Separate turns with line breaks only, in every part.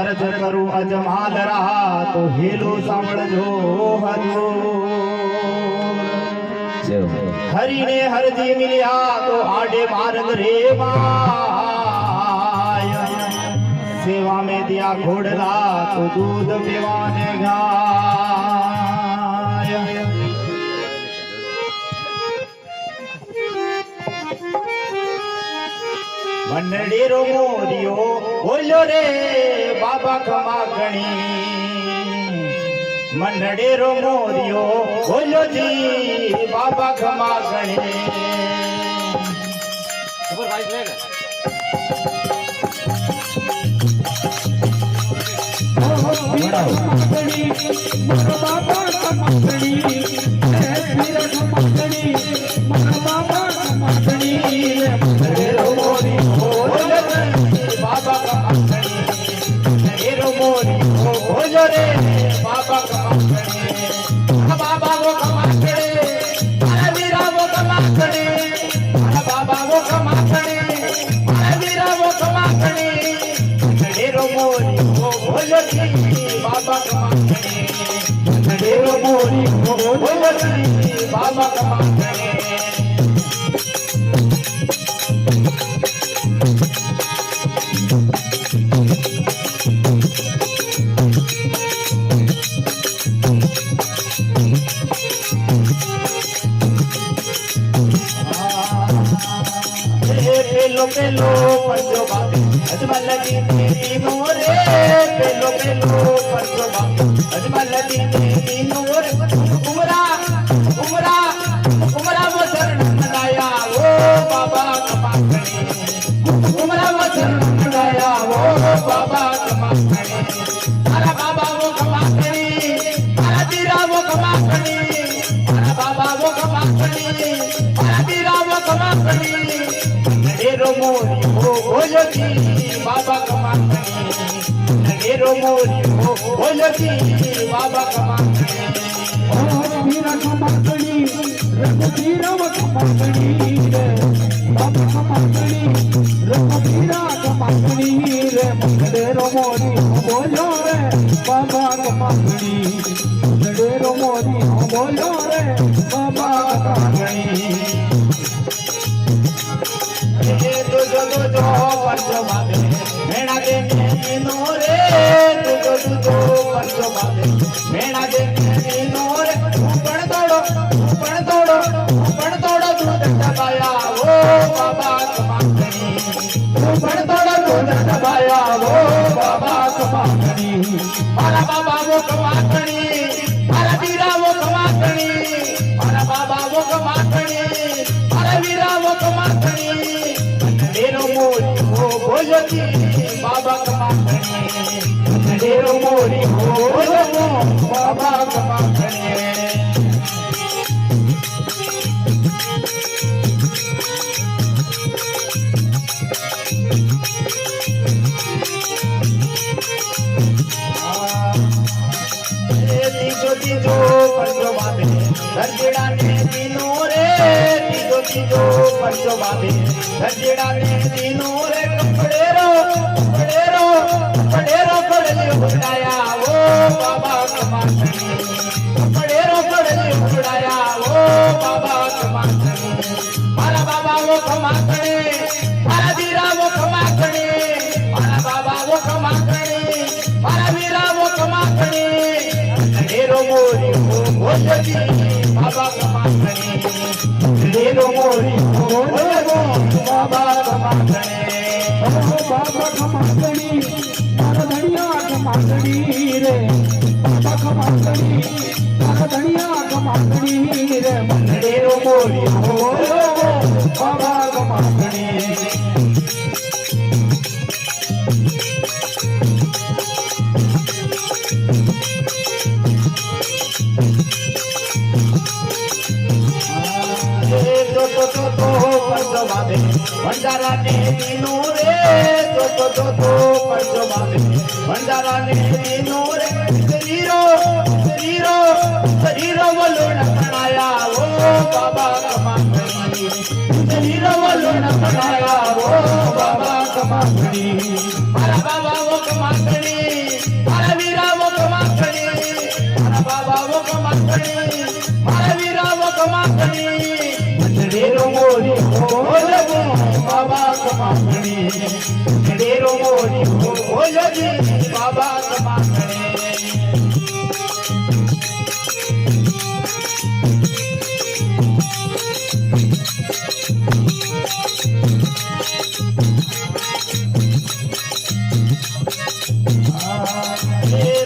अर्ज करूं अजमाल रहा तो हेलो सांभळजो हजूर हरि ने हरजी मिलिया तो आडे मार्ग रे माय सेवा में दिया घोड़ला तो दूध पीवाने गाय मंडळीरो मोरियो बोलो रे बाबा खमागणी मंडळीरो मोरियो बोलो जी बाबा खमागणी बोलो रे बाबा कमाकड़े बाबा वो कमाकड़े अरे वीरा वो कमाकड़े अरे बाबा वो कमाकड़े अरे वीरा वो कमाकड़े ढेरो मोरी वो बोलो रे बाबा कमाकड़े ढेरो मोरी वो बोलो रे बाबा कमाकड़े पेलो पेलो पंजो बाबे अजमल दी तीनों रे पेलो पेलो पंजो बाबे अजमल दी तीनों रे उमरा उमरा उमरा वो शरण मनाया वो बाबा कमाकड़े उमरा वो शरण मनाया वो बाबा कमाकड़े अरे बाबा वो कमाकड़े अरे बीरा वो कमाकड़े अरे बाबा वो कमाकड़े अरे बीरा वो कमाकड़े ढेरो मोरी हो बोलो जी बाबा कमाकड़े ढेरो मोरी हो बोलो जी बाबा कमाकड़े
वीरा कमाकड़ी रघुवीरा कमाकड़ी रे बाबा कमाकड़ी रघुवीरा कमाकड़ी रे ढेरो मोरी हो बोलो रे बाबा कमाकड़ी ढेरो मोरी हो बोलो रे बाबा कमाकड़ी
तुझो पंजो बाबे मेणा दे नो रे तुझो पंजो बाबे मेणा दे नो रे पण तोड़ो दूध दबाया वो बाबा कमाकड़ी पण तोड़ो दूध दबाया वो बाबा कमाकड़ी मारा बाबा वो कमाकड़ी मारा वीरा वो कमाकड़ी मारा बाबा वो कमाकड़ी मारा वीरा वो कमाकड़ी ढेरो मोरी हो बोलो जी बाबा कमाकड़े ढेरो मोरी हो बोलो बाबा कमाकड़े तीजो पंजो बाबे गंजड़ा ने तीनों रे तीजो पंजो बाबे गंजड़ा ने तीनों रे कपड़ेरो पड़ले उड़ाया वो बाबा कमाकड़े कपड़ेरो पड़ले उड़ाया वो बाबा कमाकड़े मारा बाबा वो कमाकड़े मारा वीरा वो कमाकड़े मारा बाबा वो कमाकड़े मारा वीरा वो कमाकड़े ढेरो मोरी हो बोलो जी बाबा कमाकड़े ढेरो मोरी हो बोलो बाबा कमाकड़े
बाबा कमाकड़ी मारा धनिया कमाकड़ी रे बाबा कमाकड़ी मारा धनिया कमाकड़ी रे
ढेरो मोरी हो बोलो
बाबा कमाकड़ी
पंजो बाबे भंडारा ने तीनों रे पंजो बाबे भंडारा ने तीनों रे शरीरो वो लोण बनाया वो बाबा कमाकड़ी शरीरो वो लोण बनाया वो बाबा कमाकड़ी मारा बाबा वो कमाकड़ी कमाकणी मारा वीरा वो कमाकणी डेरो मोरी बोलबो बाबा कमाकणी डेरो मोरी बोलजी बाबा कमाकणी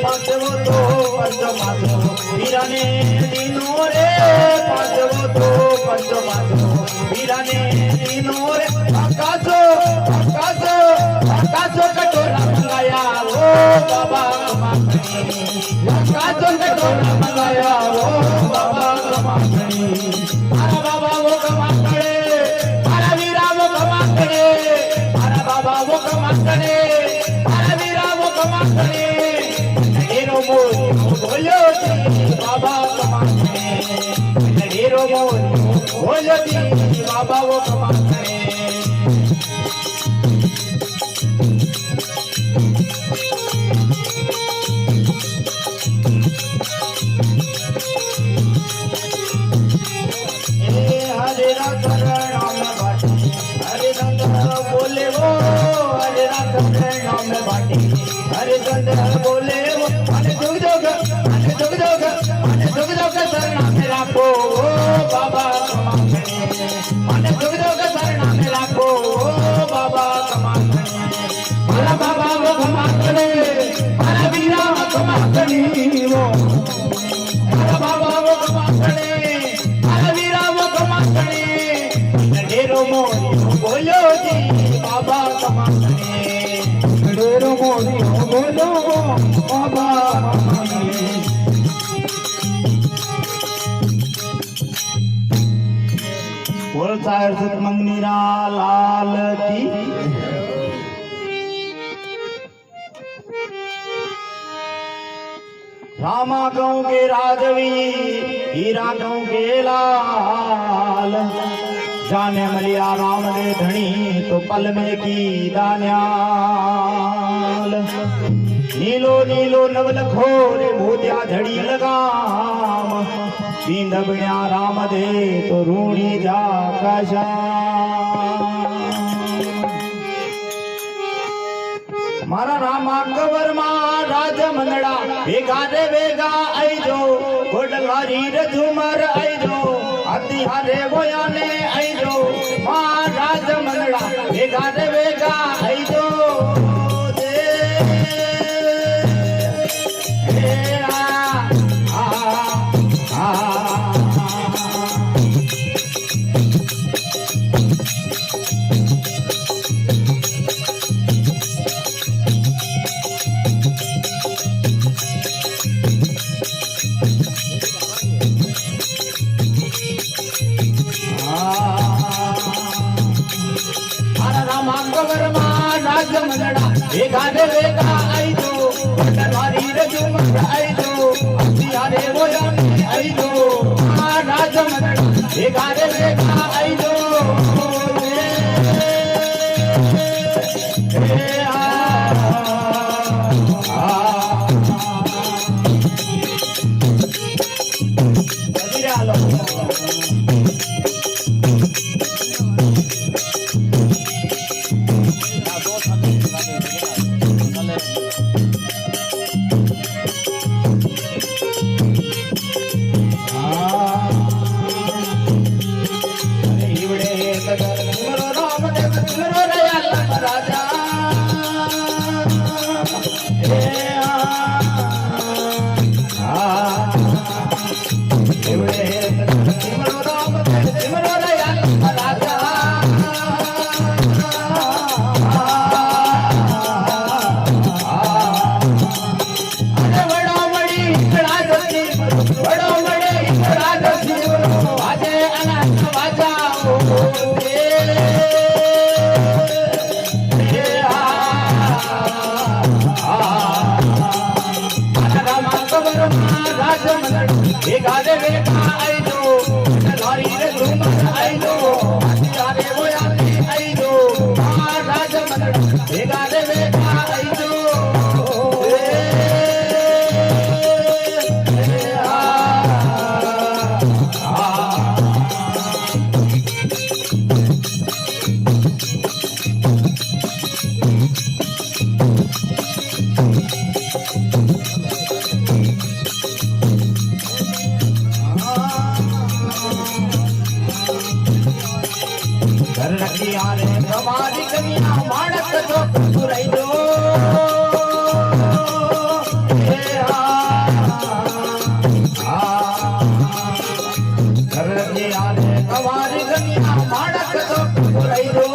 पांचवो तो पंचमाधो वीराने दीनो रे पांचवो तो पंचमाधो वीराने दीनो रे आकाशो आकाशो आकाशो कटोरा मंगाया ओ बाबा कमाकणी आकाशो कटोरा मंगाया ओ बाबा कमाकणी मारा बाबा वो कमाकणे मारा वीरा वो कमाकणे मारा बाबा वो कमाकणे मारा वीरा वो कमाकणे बोलो जी बाबा कमाकणे डेरो मोरी बोलो जी बाबा वो कमाकणे हरे राम नाम बाटे हरे रंग बोले वो हरे राम नाम बाटे हरे रंग बोले वो शरणा मेरा को बाबा कमाकणे माने जुग शरणा मेरा को बाबा कमाकणे मारा बाबा वो कमाकणे मारा वीरा वो कमाकणी वो मारा बाबा वो कमाकणे मारा वीरा वो कमाकणे डेरो मोरी बोलो जी बाबा कमाकणे डेरो मोरी बोलो बाबा कमाकणे बोलता है सत मंगनीरा लाल की रामा गाँव के राजवी हीरा गाँव के लाल जाने मलिया राम ने धनी तो पल में की दान्याल नीलो नीलो नवल खोरे मोतिया झड़ी लगाम दीन दबण्या राम दे तो रूणी जा कशा मारा रामा कवर मा राज मंदड़ा भेगा रे भेगा आई जो गोडलारी रे झूमर आई जो आती हारे गोयाने आई जो मा राज मंदड़ा भेगा रे भेगा आई जो भेगा रे भेगा आई जो पटवारी रे झूमर आई जो हथियारे वो जाने आई जो राज मंडड़ा भेगा रे भेगा आई जो घर रखी आने हमारी कमियां मानक तो बुराई दो घर रखी आने हमारी कमियां मानक तो बुराई दो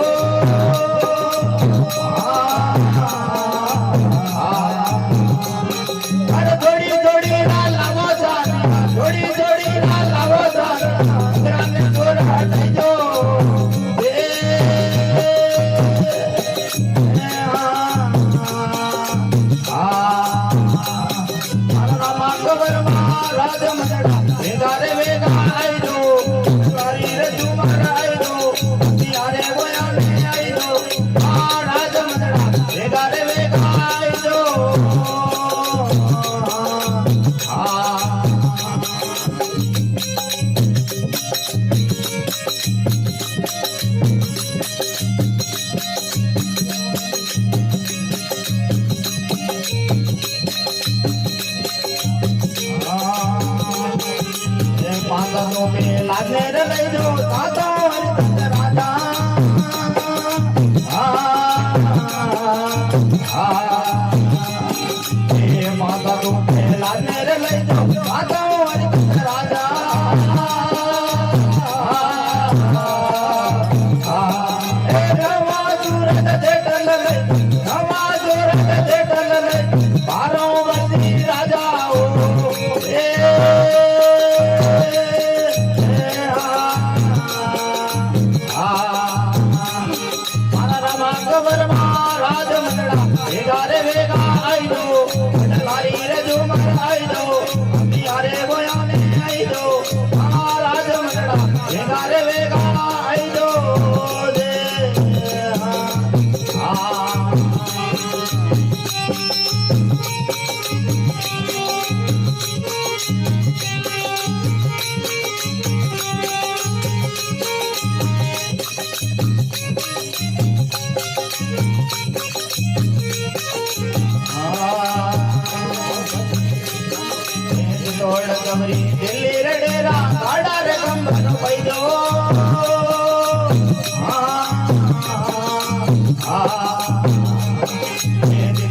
अरे थोड़ी थोड़ी लावो जाना थोड़ी थोड़ी लावो जाना ग्राम छोड़ हटाई दो पादों में लागे रही दो दादा राजा पादों में लागे रही दो दादा राजा दिल्ली रेडेरा गाड़ा रे कंबन पैदो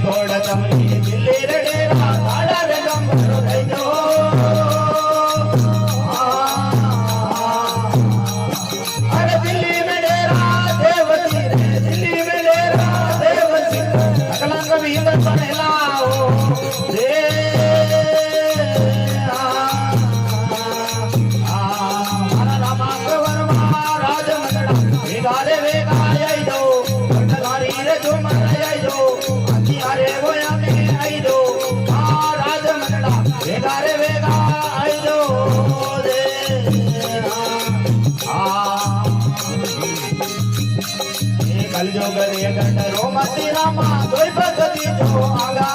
थोड़ा चमरी दिल्ली रेडेरा गाड़ा रे कंबन पैदो अरे दिल्ली में डेरा देवती रे दिल्ली में डेरा देवती अगला कभी बनेलाओ कलजोगरे गंडरो मती रामा कोई भगती जो आगा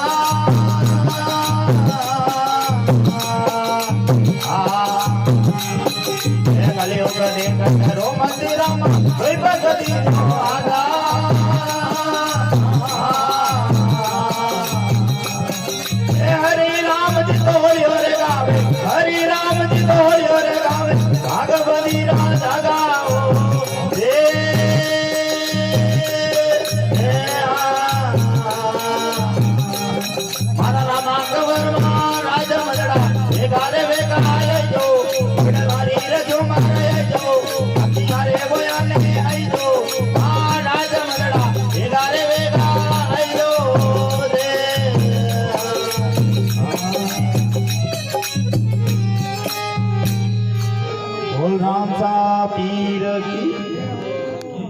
कलजोगरे गंडरो मती रामा कोई भगती जो आगा हरि राम जी तो होलियो रे गावे हरि राम जी तो होलियो रे गावे भागवती राजा गाओ राम सा पीर की